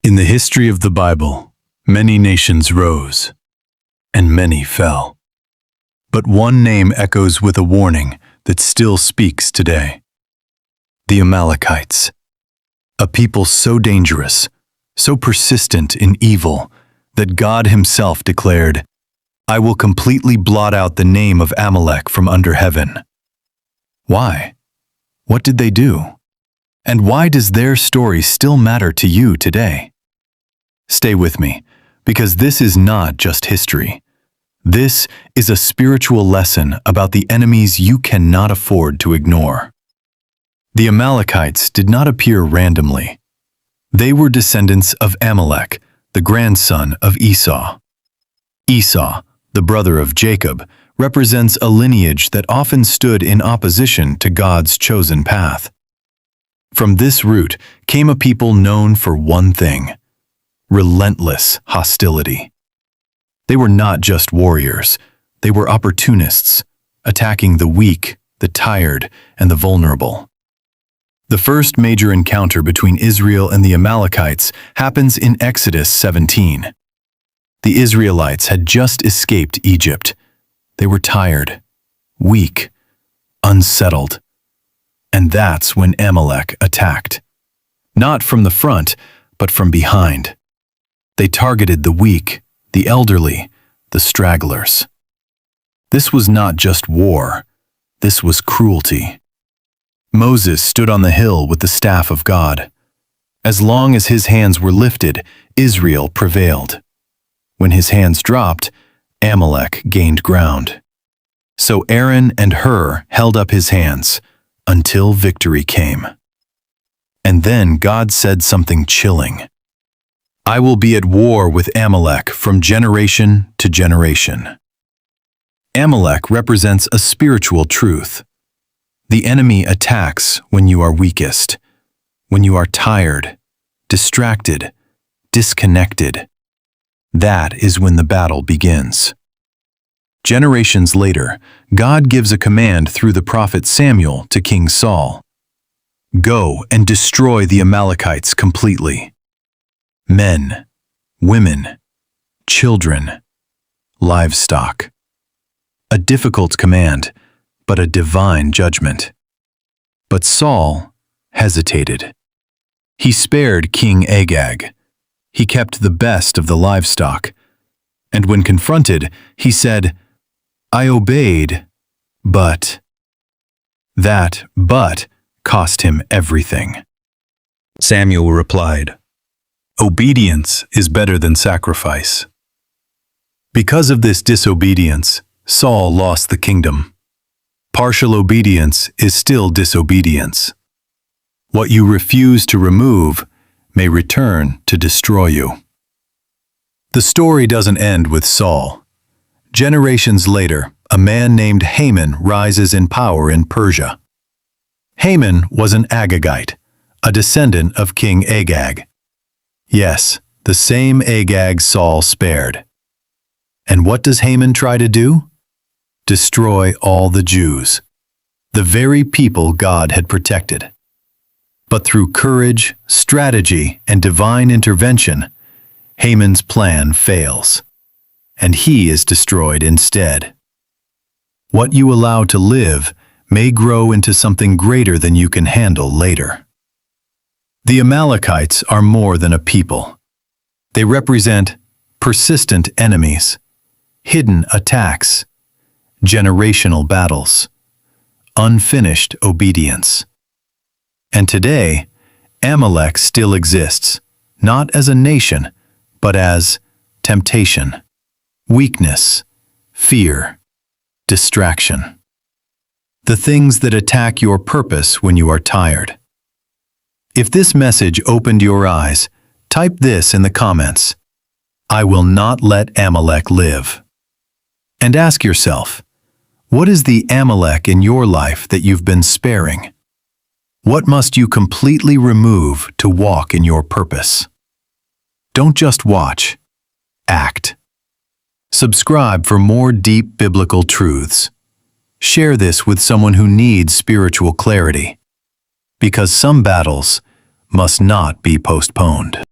In the history of the Bible, many nations rose, and many fell. But one name echoes with a warning that still speaks today. The Amalekites. A people so dangerous, so persistent in evil, that God himself declared, "I will completely blot out the name of Amalek from under heaven." Why? What did they do? And why does their story still matter to you today? Stay with me, because this is not just history. This is a spiritual lesson about the enemies you cannot afford to ignore. The Amalekites did not appear randomly. They were descendants of Amalek, the grandson of Esau. Esau, the brother of Jacob, represents a lineage that often stood in opposition to God's chosen path. From this root came a people known for one thing: relentless hostility. They were not just warriors, they were opportunists, attacking the weak, the tired, and the vulnerable. The first major encounter between Israel and the Amalekites happens in Exodus 17. The Israelites had just escaped Egypt. They were tired, weak, unsettled. And that's when Amalek attacked. Not from the front, but from behind. They targeted the weak, the elderly, the stragglers. This was not just war. This was cruelty. Moses stood on the hill with the staff of God. As long as his hands were lifted, Israel prevailed. When his hands dropped, Amalek gained ground. So Aaron and Hur held up his hands until victory came. And then God said something chilling. "I will be at war with Amalek from generation to generation." Amalek represents a spiritual truth. The enemy attacks when you are weakest, when you are tired, distracted, disconnected. That is when the battle begins. Generations later, God gives a command through the prophet Samuel to King Saul. "Go and destroy the Amalekites completely. Men, women, children, livestock." A difficult command, but a divine judgment. But Saul hesitated. He spared King Agag. He kept the best of the livestock. And when confronted, he said, "I obeyed, but..." That "but" cost him everything. Samuel replied, "Obedience is better than sacrifice." Because of this disobedience, Saul lost the kingdom. Partial obedience is still disobedience. What you refuse to remove may return to destroy you. The story doesn't end with Saul. Generations later, a man named Haman rises in power in Persia. Haman was an Agagite, a descendant of King Agag. Yes, the same Agag Saul spared. And what does Haman try to do? Destroy all the Jews, the very people God had protected. But through courage, strategy, and divine intervention, Haman's plan fails, and he is destroyed instead. What you allow to live may grow into something greater than you can handle later. The Amalekites are more than a people. They represent persistent enemies, hidden attacks, generational battles, unfinished obedience. And today, Amalek still exists, not as a nation, but as temptation, weakness, fear, distraction. The things that attack your purpose when you are tired. If this message opened your eyes, type this in the comments: "I will not let Amalek live." And ask yourself, what is the Amalek in your life that you've been sparing? What must you completely remove to walk in your purpose? Don't just watch, act. Subscribe for more deep biblical truths. Share this with someone who needs spiritual clarity, because some battles must not be postponed.